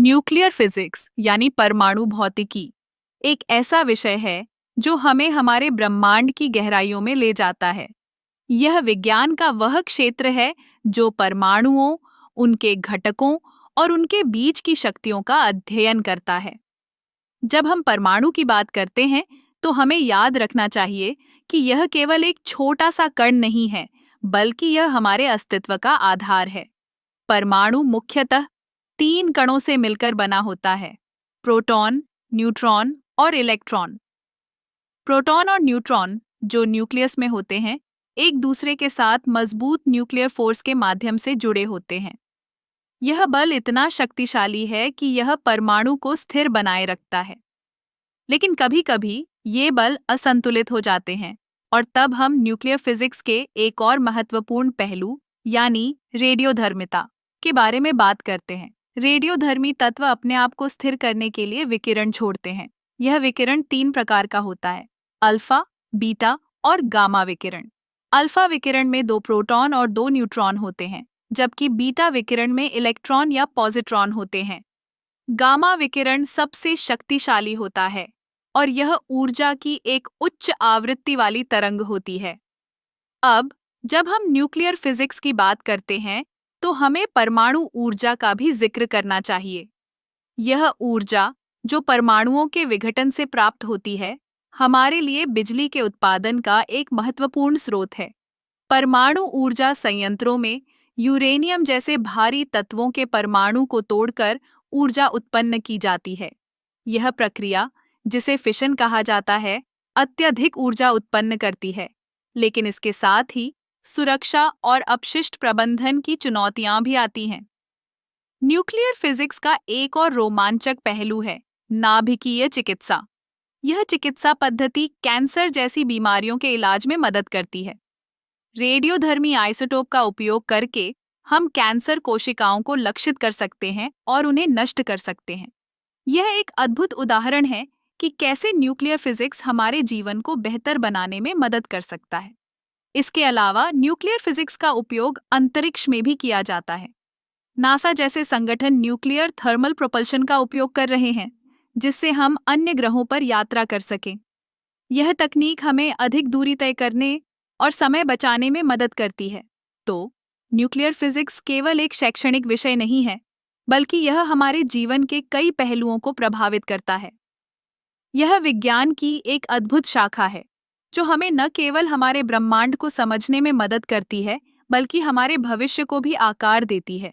Nuclear physics यानी परमाणु भौतिकी एक ऐसा विषय है जो हमें हमारे ब्रह्मांड की गहराइयों में ले जाता है। यह विज्ञान का वह क्षेत्र है जो परमाणुओं, उनके घटकों और उनके बीच की शक्तियों का अध्ययन करता है। जब हम परमाणु की बात करते हैं तो हमें याद रखना चाहिए कि यह केवल एक छोटा सा कण नहीं है, बल्कि यह हमारे अस्तित्व का आधार है। परमाणु मुख्यतः 3 कणों से मिलकर बना होता है: प्रोटॉन, न्यूट्रॉन और इलेक्ट्रॉन। प्रोटॉन और न्यूट्रॉन, जो न्यूक्लियस में होते हैं, एक दूसरे के साथ मजबूत न्यूक्लियर फोर्स के माध्यम से जुड़े होते हैं। यह बल इतना शक्तिशाली है कि यह परमाणु को स्थिर बनाए रखता है। लेकिन कभी-कभी ये बल असंतुलित हो जाते हैं और तब हम न्यूक्लियर फिजिक्स के एक और महत्वपूर्ण पहलू यानी रेडियोधर्मिता के बारे में बात करते हैं। रेडियोधर्मी तत्व अपने आप को स्थिर करने के लिए विकिरण छोड़ते हैं। यह विकिरण 3 प्रकार का होता है: अल्फा, बीटा और गामा विकिरण। अल्फा विकिरण में 2 प्रोटॉन और 2 न्यूट्रॉन होते हैं, जबकि बीटा विकिरण में इलेक्ट्रॉन या पॉजिट्रॉन होते हैं। गामा विकिरण सबसे शक्तिशाली होता है और यह ऊर्जा की एक उच्च आवृत्ति वाली तरंग होती है। अब जब हम न्यूक्लियर फिजिक्स की बात करते हैं तो हमें परमाणु ऊर्जा का भी जिक्र करना चाहिए। यह ऊर्जा जो परमाणुओं के विघटन से प्राप्त होती है, हमारे लिए बिजली के उत्पादन का एक महत्वपूर्ण स्रोत है। परमाणु ऊर्जा संयंत्रों में यूरेनियम जैसे भारी तत्वों के परमाणु को तोड़कर ऊर्जा उत्पन्न की जाती है। यह प्रक्रिया, जिसे फिशन कहा जाता है, अत्यधिक ऊर्जा उत्पन्न करती है, लेकिन इसके साथ ही सुरक्षा और अपशिष्ट प्रबंधन की चुनौतियां भी आती हैं। न्यूक्लियर फिजिक्स का एक और रोमांचक पहलू है नाभिकीय चिकित्सा। यह चिकित्सा पद्धति कैंसर जैसी बीमारियों के इलाज में मदद करती है। रेडियोधर्मी आइसोटोप का उपयोग करके हम कैंसर कोशिकाओं को लक्षित कर सकते हैं और उन्हें नष्ट कर सकते हैं। यह एक अद्भुत उदाहरण है कि कैसे न्यूक्लियर फिजिक्स हमारे जीवन को बेहतर बनाने में मदद कर सकता है। इसके अलावा न्यूक्लियर फिजिक्स का उपयोग अंतरिक्ष में भी किया जाता है। नासा जैसे संगठन न्यूक्लियर थर्मल प्रोपल्शन का उपयोग कर रहे हैं, जिससे हम अन्य ग्रहों पर यात्रा कर सकें। यह तकनीक हमें अधिक दूरी तय करने और समय बचाने में मदद करती है। तो न्यूक्लियर फिजिक्स केवल एक शैक्षणिक विषय नहीं है, बल्कि यह हमारे जीवन के कई पहलुओं को प्रभावित करता है। यह विज्ञान की एक अद्भुत शाखा है जो हमें न केवल हमारे ब्रह्मांड को समझने में मदद करती है, बल्कि हमारे भविष्य को भी आकार देती है।